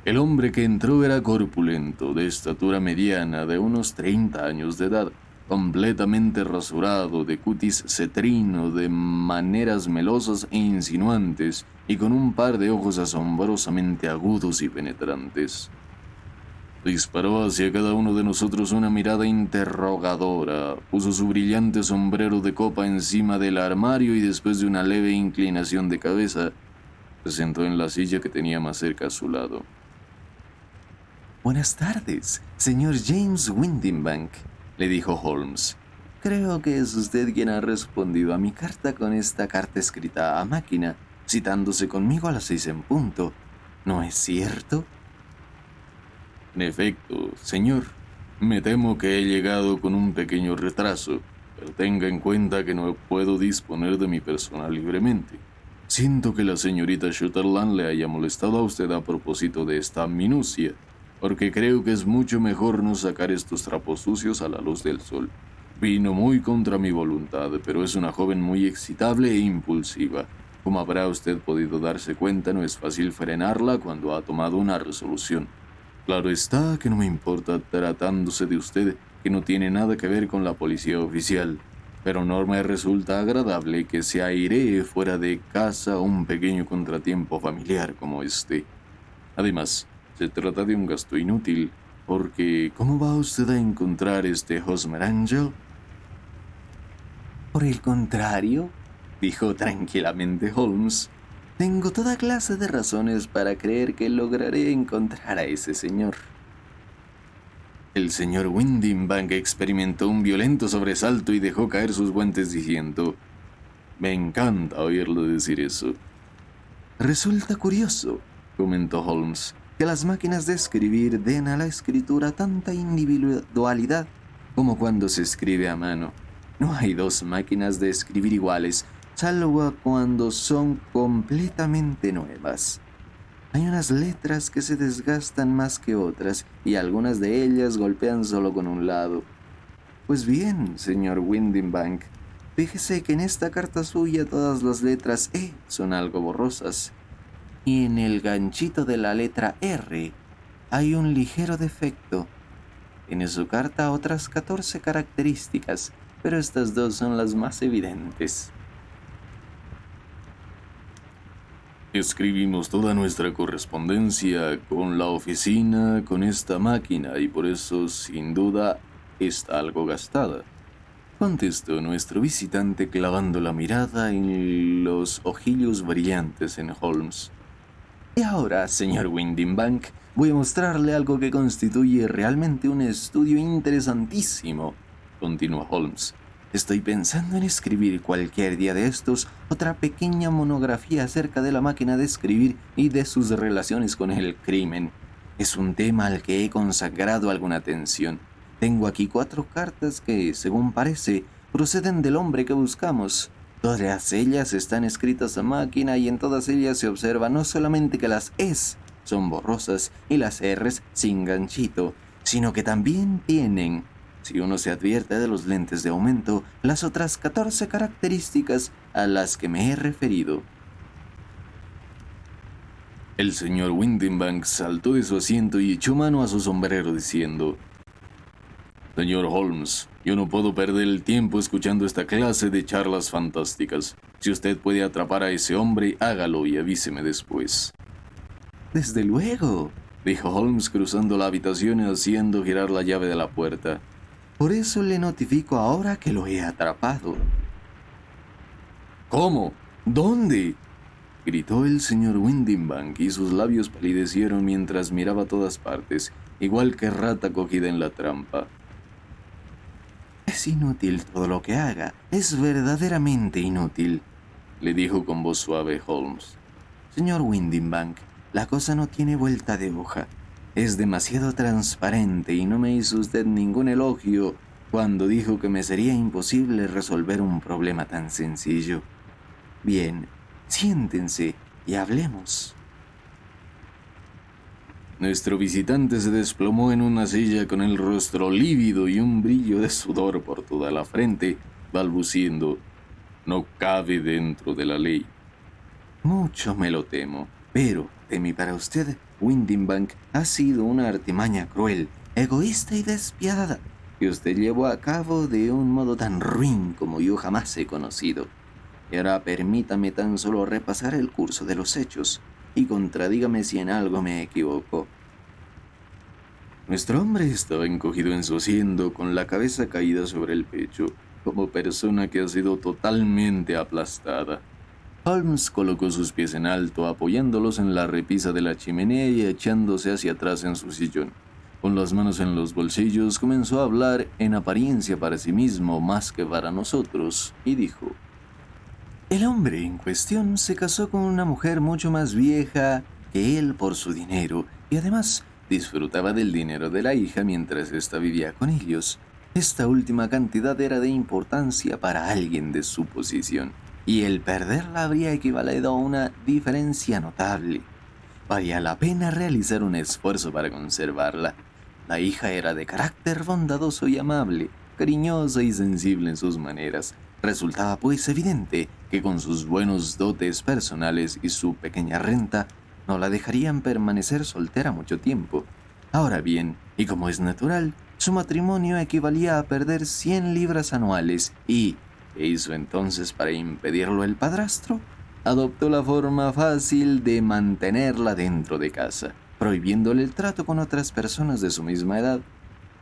El hombre que entró era corpulento, de estatura mediana, de unos 30 años de edad, completamente rasurado, de cutis cetrino, de maneras melosas e insinuantes, y con un par de ojos asombrosamente agudos y penetrantes. Disparó hacia cada uno de nosotros una mirada interrogadora, puso su brillante sombrero de copa encima del armario y después de una leve inclinación de cabeza, se sentó en la silla que tenía más cerca a su lado. Buenas tardes, señor James Windibank, le dijo Holmes. Creo que es usted quien ha respondido a mi carta con esta carta escrita a máquina, citándose conmigo a las 6 en punto. ¿No es cierto? En efecto, señor, me temo que he llegado con un pequeño retraso, pero tenga en cuenta que no puedo disponer de mi persona libremente. Siento que la señorita Sutherland le haya molestado a usted a propósito de esta minucia, porque creo que es mucho mejor no sacar estos trapos sucios a la luz del sol. Vino muy contra mi voluntad, pero es una joven muy excitable e impulsiva. Como habrá usted podido darse cuenta, no es fácil frenarla cuando ha tomado una resolución. Claro está que no me importa tratándose de usted, que no tiene nada que ver con la policía oficial, pero no me resulta agradable que se airee fuera de casa un pequeño contratiempo familiar como este. Además, se trata de un gasto inútil, porque ¿cómo va usted a encontrar este Hosmer Angel? Por el contrario, dijo tranquilamente Holmes, tengo toda clase de razones para creer que lograré encontrar a ese señor. El señor Windibank experimentó un violento sobresalto y dejó caer sus guantes diciendo: «Me encanta oírlo decir eso». Resulta curioso, comentó Holmes, que las máquinas de escribir den a la escritura tanta individualidad como cuando se escribe a mano. No hay dos máquinas de escribir iguales, salvo cuando son completamente nuevas. Hay unas letras que se desgastan más que otras y algunas de ellas golpean solo con un lado. Pues bien, señor Windibank, fíjese que en esta carta suya todas las letras E son algo borrosas. Y en el ganchito de la letra R hay un ligero defecto. Tiene su carta otras 14 características, pero estas dos son las más evidentes. Escribimos toda nuestra correspondencia con la oficina, con esta máquina, y por eso, sin duda, está algo gastada, contestó nuestro visitante clavando la mirada en los ojillos brillantes en Holmes. Y ahora, señor Windibank, voy a mostrarle algo que constituye realmente un estudio interesantísimo, continuó Holmes. Estoy pensando en escribir cualquier día de estos otra pequeña monografía acerca de la máquina de escribir y de sus relaciones con el crimen. Es un tema al que he consagrado alguna atención. Tengo aquí 4 cartas que, según parece, proceden del hombre que buscamos. Todas ellas están escritas a máquina y en todas ellas se observa no solamente que las Es son borrosas y las Rs sin ganchito, sino que también tienen, si uno se advierte de los lentes de aumento, las otras 14 características a las que me he referido. El señor Windibank saltó de su asiento y echó mano a su sombrero diciendo: «Señor Holmes, yo no puedo perder el tiempo escuchando esta clase de charlas fantásticas. Si usted puede atrapar a ese hombre, hágalo y avíseme después». «Desde luego», dijo Holmes cruzando la habitación y haciendo girar la llave de la puerta. «Por eso le notifico ahora que lo he atrapado». «¿Cómo? ¿Dónde?», gritó el señor Windibank y sus labios palidecieron mientras miraba a todas partes, igual que rata cogida en la trampa. «Es inútil todo lo que haga, es verdaderamente inútil», le dijo con voz suave Holmes. «Señor Windibank, la cosa no tiene vuelta de hoja. Es demasiado transparente y no me hizo usted ningún elogio cuando dijo que me sería imposible resolver un problema tan sencillo. Bien, siéntense y hablemos». Nuestro visitante se desplomó en una silla con el rostro lívido y un brillo de sudor por toda la frente, balbuciendo: «No cabe dentro de la ley». «Mucho me lo temo, pero, de mí para usted, Windibank ha sido una artimaña cruel, egoísta y despiadada, que usted llevó a cabo de un modo tan ruin como yo jamás he conocido. Y ahora permítame tan solo repasar el curso de los hechos, y contradígame si en algo me equivoco. Nuestro hombre estaba encogido en su asiento, con la cabeza caída sobre el pecho, como persona que ha sido totalmente aplastada. Holmes colocó sus pies en alto, apoyándolos en la repisa de la chimenea y echándose hacia atrás en su sillón. Con las manos en los bolsillos, comenzó a hablar en apariencia para sí mismo más que para nosotros, y dijo: el hombre en cuestión se casó con una mujer mucho más vieja que él por su dinero, y además disfrutaba del dinero de la hija mientras ésta vivía con ellos. Esta última cantidad era de importancia para alguien de su posición, y el perderla habría equivalido a una diferencia notable. Valía la pena realizar un esfuerzo para conservarla. La hija era de carácter bondadoso y amable, cariñosa y sensible en sus maneras. Resultaba pues evidente que con sus buenos dotes personales y su pequeña renta, no la dejarían permanecer soltera mucho tiempo. Ahora bien, y como es natural, su matrimonio equivalía a perder 100 libras anuales y, ¿qué hizo entonces para impedirlo el padrastro? Adoptó la forma fácil de mantenerla dentro de casa, prohibiéndole el trato con otras personas de su misma edad.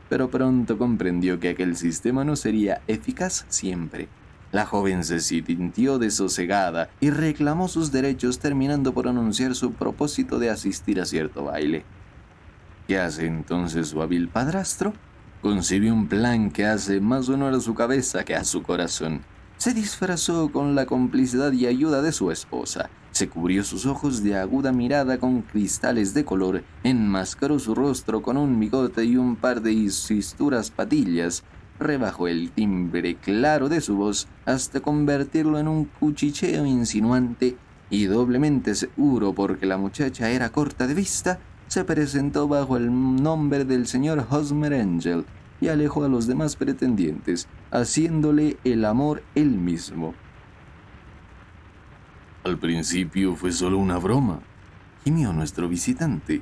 Pero pronto comprendió que aquel sistema no sería eficaz siempre. La joven se sintió desosegada y reclamó sus derechos, terminando por anunciar su propósito de asistir a cierto baile. ¿Qué hace entonces su hábil padrastro? Concibió un plan que hace más honor a su cabeza que a su corazón. Se disfrazó con la complicidad y ayuda de su esposa. Se cubrió sus ojos de aguda mirada con cristales de color, enmascaró su rostro con un bigote y un par de insisturas patillas, rebajó el timbre claro de su voz hasta convertirlo en un cuchicheo insinuante, y doblemente seguro porque la muchacha era corta de vista, se presentó bajo el nombre del señor Hosmer Angel y alejó a los demás pretendientes, haciéndole el amor él mismo. Al principio fue solo una broma, gimió nuestro visitante.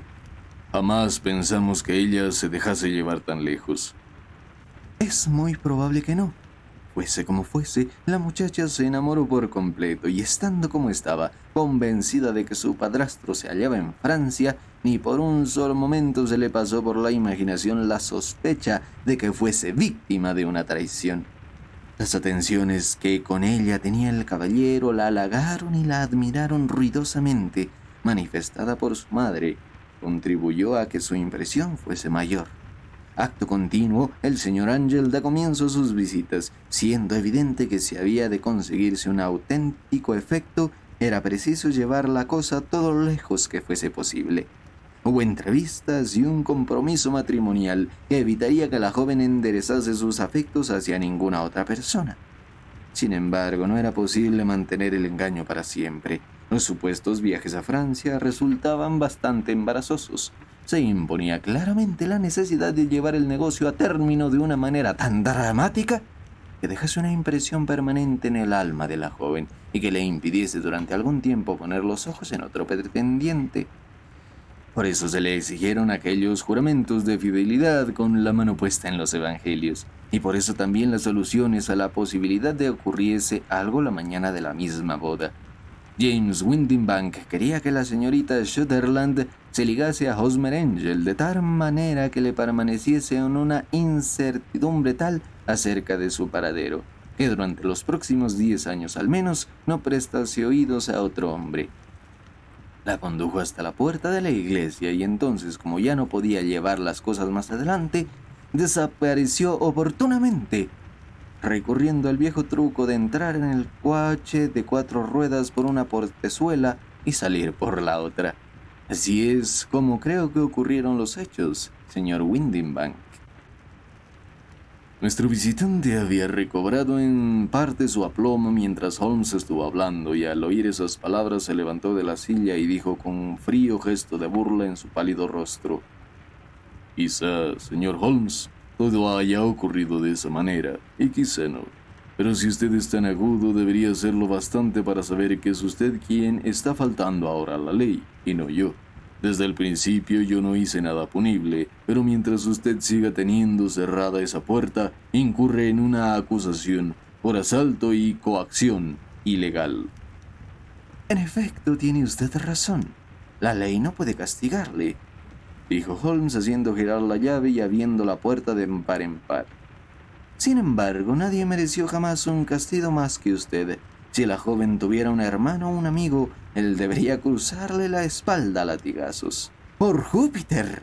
Jamás pensamos que ella se dejase llevar tan lejos. Es muy probable que no. Fuese como fuese, la muchacha se enamoró por completo y, estando como estaba, convencida de que su padrastro se hallaba en Francia, ni por un solo momento se le pasó por la imaginación la sospecha de que fuese víctima de una traición. Las atenciones que con ella tenía el caballero la halagaron y la admiraron ruidosamente, manifestada por su madre, contribuyó a que su impresión fuese mayor. Acto continuo, el señor Ángel da comienzo a sus visitas, siendo evidente que si había de conseguirse un auténtico efecto, era preciso llevar la cosa todo lo lejos que fuese posible. Hubo entrevistas y un compromiso matrimonial que evitaría que la joven enderezase sus afectos hacia ninguna otra persona. Sin embargo, no era posible mantener el engaño para siempre. Los supuestos viajes a Francia resultaban bastante embarazosos. Se imponía claramente la necesidad de llevar el negocio a término de una manera tan dramática que dejase una impresión permanente en el alma de la joven y que le impidiese durante algún tiempo poner los ojos en otro pretendiente. Por eso se le exigieron aquellos juramentos de fidelidad con la mano puesta en los evangelios, y por eso también las soluciones a la posibilidad de ocurriese algo la mañana de la misma boda. James Windibank quería que la señorita Sutherland se ligase a Hosmer Angel de tal manera que le permaneciese en una incertidumbre tal acerca de su paradero, que durante los próximos 10 años al menos no prestase oídos a otro hombre. La condujo hasta la puerta de la iglesia y entonces, como ya no podía llevar las cosas más adelante, desapareció oportunamente, recurriendo al viejo truco de entrar en el coche de 4 ruedas por una portezuela y salir por la otra. Así es como creo que ocurrieron los hechos, señor Windibank. Nuestro visitante había recobrado en parte su aplomo mientras Holmes estuvo hablando, y al oír esas palabras se levantó de la silla y dijo con un frío gesto de burla en su pálido rostro: quizá, señor Holmes, todo haya ocurrido de esa manera, y quizá no. Pero si usted es tan agudo, debería hacerlo bastante para saber que es usted quien está faltando ahora a la ley, y no yo. Desde el principio yo no hice nada punible, pero mientras usted siga teniendo cerrada esa puerta, incurre en una acusación por asalto y coacción ilegal. En efecto, tiene usted razón. La ley no puede castigarle, dijo Holmes haciendo girar la llave y abriendo la puerta de par en par. Sin embargo, nadie mereció jamás un castigo más que usted. Si la joven tuviera un hermano o un amigo, él debería cruzarle la espalda a latigazos. ¡Por Júpiter!,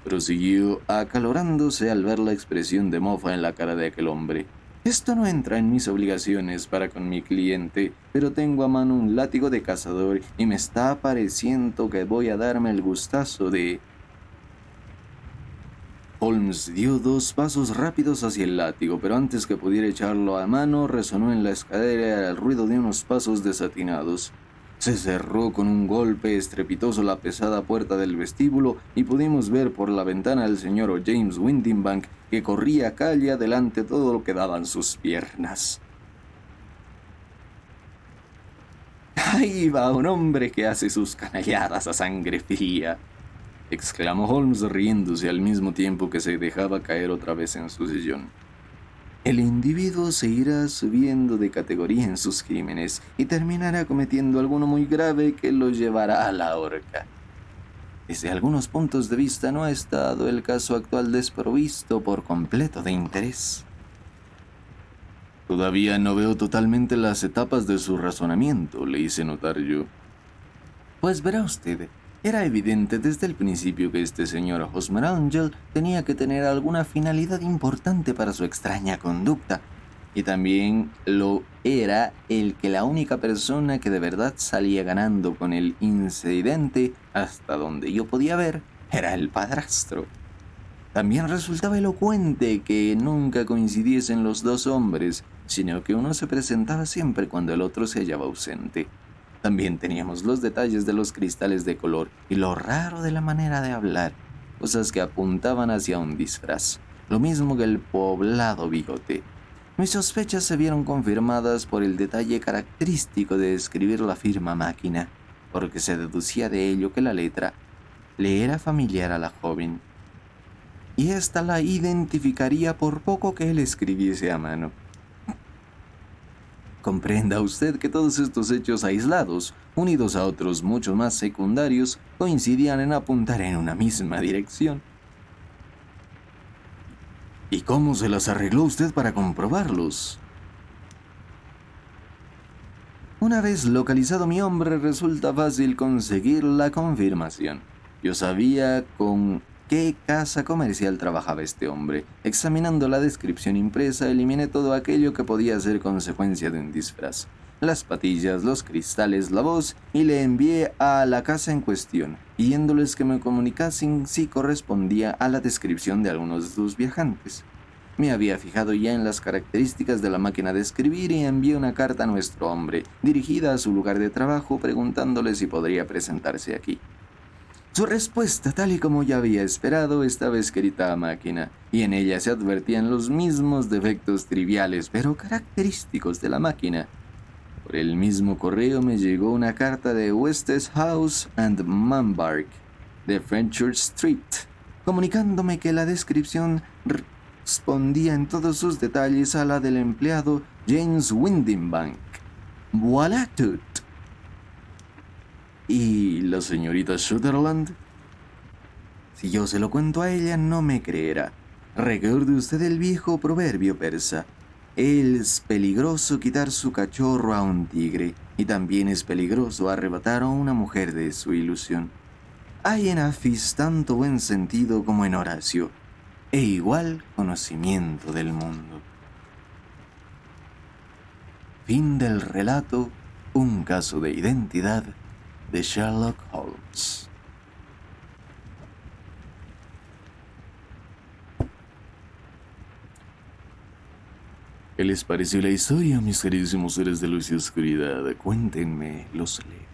prosiguió, acalorándose al ver la expresión de mofa en la cara de aquel hombre. Esto no entra en mis obligaciones para con mi cliente, pero tengo a mano un látigo de cazador y me está pareciendo que voy a darme el gustazo de... Holmes dio 2 pasos rápidos hacia el látigo, pero antes que pudiera echarlo a mano, resonó en la escalera el ruido de unos pasos desatinados. Se cerró con un golpe estrepitoso la pesada puerta del vestíbulo y pudimos ver por la ventana al señor James Windibank, que corría calle adelante todo lo que daban sus piernas. «Ahí va un hombre que hace sus canalladas a sangre fría», exclamó Holmes riéndose al mismo tiempo que se dejaba caer otra vez en su sillón. El individuo se irá subiendo de categoría en sus crímenes y terminará cometiendo alguno muy grave que lo llevará a la horca. Desde algunos puntos de vista no ha estado el caso actual desprovisto por completo de interés. Todavía no veo totalmente las etapas de su razonamiento, le hice notar yo. Pues verá usted, era evidente desde el principio que este señor Hosmer Angel tenía que tener alguna finalidad importante para su extraña conducta, y también lo era el que la única persona que de verdad salía ganando con el incidente, hasta donde yo podía ver, era el padrastro. También resultaba elocuente que nunca coincidiesen los dos hombres, sino que uno se presentaba siempre cuando el otro se hallaba ausente. También teníamos los detalles de los cristales de color y lo raro de la manera de hablar, cosas que apuntaban hacia un disfraz, lo mismo que el poblado bigote. Mis sospechas se vieron confirmadas por el detalle característico de escribir la firma máquina, porque se deducía de ello que la letra le era familiar a la joven, y ésta la identificaría por poco que él escribiese a mano. Comprenda usted que todos estos hechos aislados, unidos a otros mucho más secundarios, coincidían en apuntar en una misma dirección. ¿Y cómo se las arregló usted para comprobarlos? Una vez localizado mi hombre, resulta fácil conseguir la confirmación. Yo sabía con qué casa comercial trabajaba este hombre. Examinando la descripción impresa, eliminé todo aquello que podía ser consecuencia de un disfraz. Las patillas, los cristales, la voz, y le envié a la casa en cuestión, pidiéndoles que me comunicasen si correspondía a la descripción de algunos de sus viajantes. Me había fijado ya en las características de la máquina de escribir y envié una carta a nuestro hombre, dirigida a su lugar de trabajo, preguntándole si podría presentarse aquí. Su respuesta, tal y como ya había esperado, estaba escrita a máquina, y en ella se advertían los mismos defectos triviales pero característicos de la máquina. Por el mismo correo me llegó una carta de Westes House and Manbark, de Fenchurch Street, comunicándome que la descripción respondía en todos sus detalles a la del empleado James Windibank. ¡Voilà tout! ¿Y la señorita Sutherland? Si yo se lo cuento a ella, no me creerá. Recuerde usted el viejo proverbio persa. Es peligroso quitar su cachorro a un tigre, y también es peligroso arrebatar a una mujer de su ilusión. Hay en Afis tanto buen sentido como en Horacio, e igual conocimiento del mundo. Fin del relato, un caso de identidad de Sherlock Holmes. ¿Qué les pareció la historia, mis queridísimos seres de luz y oscuridad? Cuéntenme, los leo.